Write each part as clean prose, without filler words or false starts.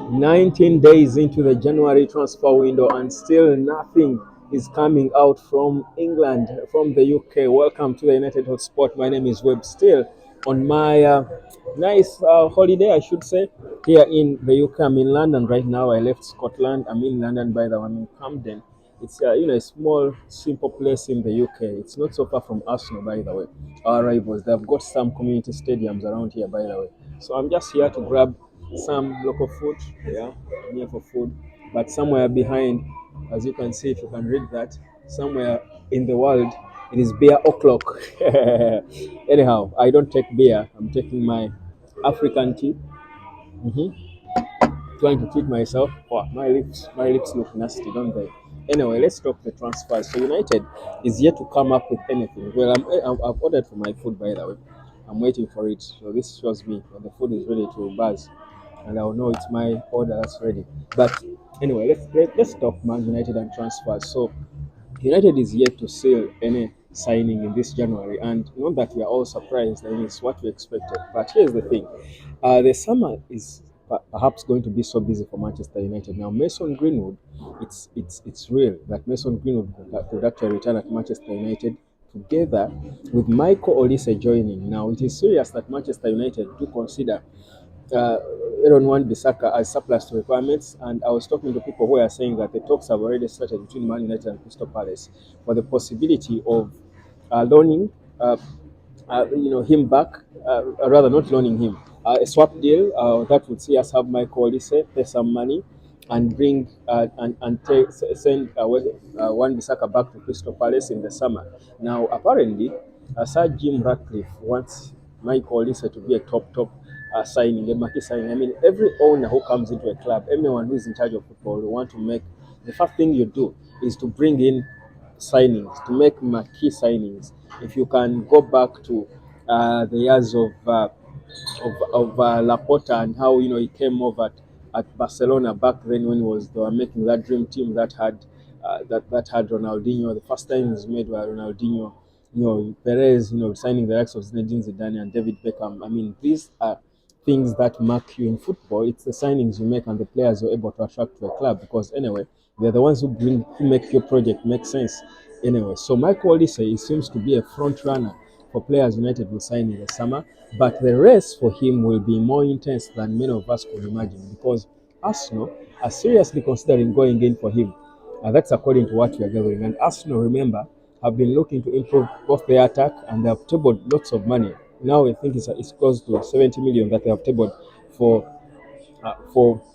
19 days into the January transfer window, and still nothing is coming out from England, from the UK. Welcome to the United Hotspot. My name is Webb. Still on my nice holiday, I should say, here in the UK. I'm in London right now. I left Scotland. I'm in London, by the way. I'm in Camden. It's a small, simple place in the UK. It's not so far from Arsenal, by the way. Our rivals. They've got some community stadiums around here, by the way. So I'm just here to grab some local food. Yeah, I'm here for food. But somewhere behind, as you can see, if you can read that, somewhere in the world, it is beer o'clock. Anyhow, I don't take beer. I'm taking my African tea. hmm Trying to treat myself. Wow, my lips look nasty, don't they? Anyway, let's talk the transfers. So United is yet to come up with anything. Well, I've ordered for my food, by the way. I'm waiting for it. So this shows me when the food is ready to buzz, and I'll know it's my order that's ready. But anyway, let's talk Man United and transfers. So United is yet to seal any signing in this January, and not that we are all surprised. I mean, it's what we expected. But here's the thing: the summer is perhaps going to be so busy for Manchester United. Now, Mason Greenwood, it's real that Mason Greenwood could actually return at Manchester United together with Michael Olise joining. Now, it is serious that Manchester United do consider Aaron Wan-Bissaka as surplus to requirements, and I was talking to people who are saying that the talks have already started between Man United and Crystal Palace for the possibility of loaning, him back, rather not loaning him, a swap deal that would see us have Michael Olise pay some money and bring send Wan-Bissaka back to Crystal Palace in the summer. Now, apparently, Sir Jim Ratcliffe wants Michael Olise to be a top signing, a marquee signing. I mean, every owner who comes into a club, everyone who is in charge of football, will want to make the first thing you do is to bring in signings, to make marquee signings. If you can go back to the years of Laporta and how he came over at Barcelona back then when they were making that dream team that had that had Ronaldinho. The first time was made by Ronaldinho, Perez, signing the likes of Zinedine Zidane and David Beckham. I mean, these are things that mark you in football. It's the signings you make and the players you're able to attract to a club, because anyway, they're the ones who make your project make sense. Anyway, so Michael Olise seems to be a front runner for players United will sign in the summer, but the race for him will be more intense than many of us could imagine, because Arsenal are seriously considering going in for him. That's according to what we are gathering. And Arsenal, remember, have been looking to improve both their attack, and they have tabled lots of money. Now I think it's close to 70 million that they have tabled for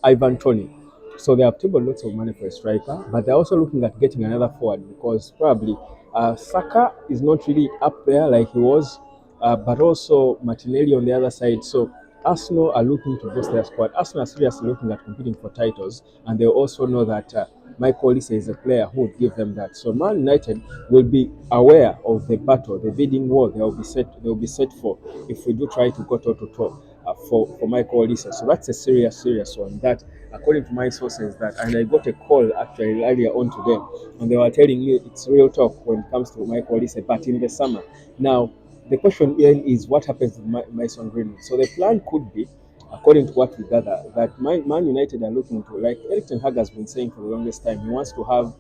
Ivan Toney. So they have tabled lots of money for a striker, but they're also looking at getting another forward, because probably Saka is not really up there like he was, but also Martinelli on the other side. So Arsenal are looking to boost their squad. Arsenal are seriously looking at competing for titles, and they also know that Michael Olise is a player who would give them that. So Man United will be aware of the battle, the bidding war they will be set for if we do try to go toe to toe for Michael Olise. So that's a serious one. That, according to my sources, that, and I got a call actually earlier on today, and they were telling me it's real talk when it comes to Michael Olise, but in the summer. Now, the question here is what happens with Mason Greenwood. So the plan could be, according to what we gather, that Man United are looking to, like Erik ten Hag has been saying for the longest time, he wants to have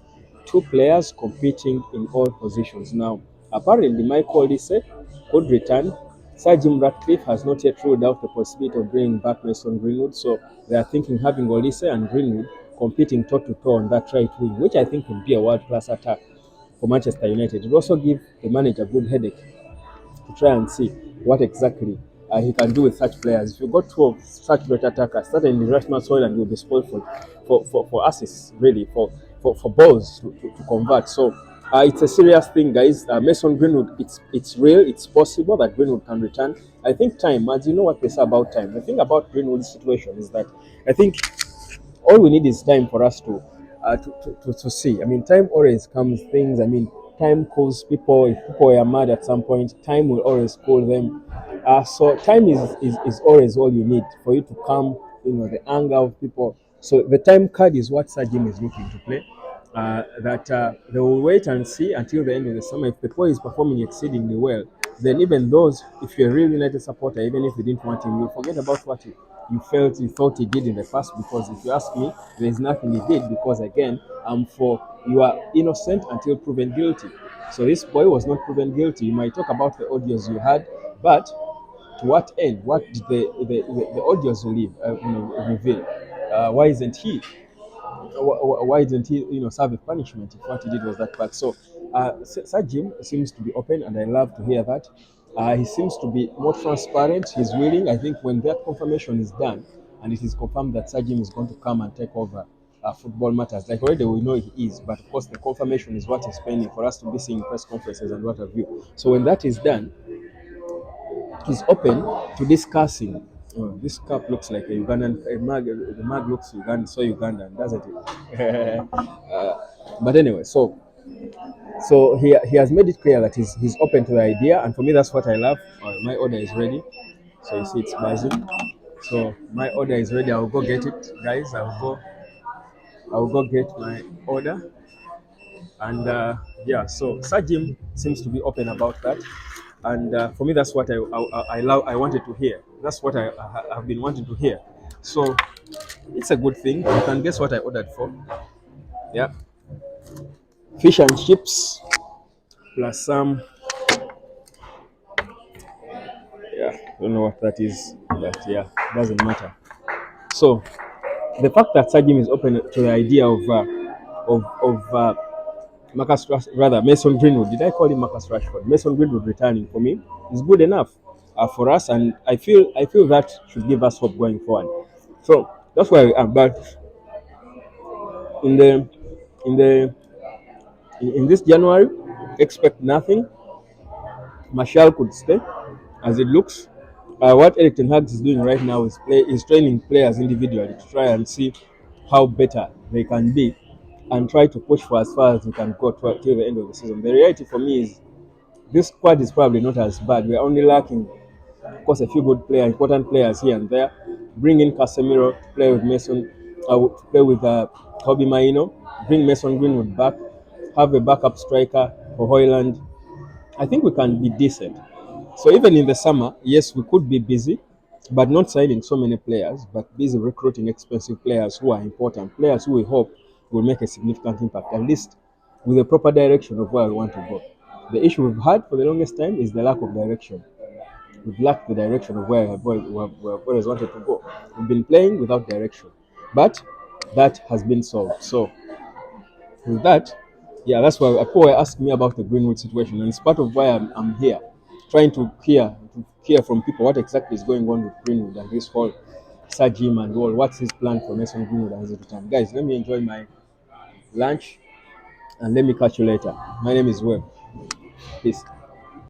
two players competing in all positions. Now, apparently, Michael Olise could return. Sir Jim Ratcliffe has not yet ruled out the possibility of bringing back Mason Greenwood, so they are thinking having Olise and Greenwood competing toe to toe on that right wing, which I think would be a world class attack for Manchester United. It would also give the manager a good headache to try and see what exactly he can do with such players. If you got two of such great attackers, certainly Rasmus Hojlund will be spoiled for assists, really, for balls to convert. So it's a serious thing, guys. Mason Greenwood, it's real, it's possible that Greenwood can return. I think time, as you know what they say about time. The thing about Greenwood's situation is that I think all we need is time for us to see. I mean, time always comes things. I mean, time cools people. If people are mad at some point, time will always cool them. So time is always all you need for you to calm, the anger of people. So the time card is what Sir Jim is looking to play. That they will wait and see until the end of the summer. If the boy is performing exceedingly well, then even those, if you're a real United supporter, even if you didn't want him, you'll forget about what you thought he did in the past, because if you ask me, there is nothing he did, because again, I'm for you are innocent until proven guilty. So this boy was not proven guilty. You might talk about the audios you had, but to what end? What did the audios reveal? Why isn't he? Why didn't he, serve a punishment if what he did was that bad? So, Sajim seems to be open, and I love to hear that. He seems to be more transparent. He's willing. I think when that confirmation is done, and it is confirmed that Sajim is going to come and take over football matters, like already we know he is, but of course the confirmation is what is pending for us to be seeing press conferences and what have you. So when that is done, he's open to discussing. Oh, this cup looks like a Ugandan a mug. The mug looks Ugandan, so Ugandan, doesn't it? But anyway, so he has made it clear that he's open to the idea, and for me that's what I love. My order is ready, so you see it's buzzing. So my order is ready. I'll go get it, guys. I'll go get my order. And yeah, so Sajim seems to be open about that, and for me, that's what I love. I wanted to hear. That's what I have been wanting to hear. So it's a good thing. You can guess what I ordered for. Yeah, fish and chips plus some. Yeah, I don't know what that is, but yeah, doesn't matter. So the fact that Sajim is open to the idea of Marcus rather Mason Greenwood. Did I call him Marcus Rashford? Mason Greenwood returning for me is good enough for us, and I feel that should give us hope going forward. So that's why we are. But in the in the in this January, expect nothing. Martial could stay, as it looks. What Eric Ten Hag is doing right now is training players individually to try and see how better they can be, and try to push for as far as we can go till the end of the season. The reality for me is this squad is probably not as bad. We're only lacking, of course, a few good players, important players here and there. Bring in Casemiro to play with Mason, to play with Kobe Maino. Bring Mason Greenwood back. Have a backup striker for Hoyland. I think we can be decent. So even in the summer, yes, we could be busy, but not signing so many players, but busy recruiting expensive players who are important, players who we hope will make a significant impact, at least with a proper direction of where we want to go. The issue we've had for the longest time is the lack of direction. We've lacked the direction of where we have always wanted to go. We've been playing without direction, but that has been solved. So with that, yeah, that's why people were asking me about the Greenwood situation, and it's part of why I'm here, trying to hear from people what exactly is going on with Greenwood and this whole Sajim and all. What's his plan for Mason Greenwood and his return? Guys, let me enjoy my lunch, and let me catch you later. My name is Webb. Peace.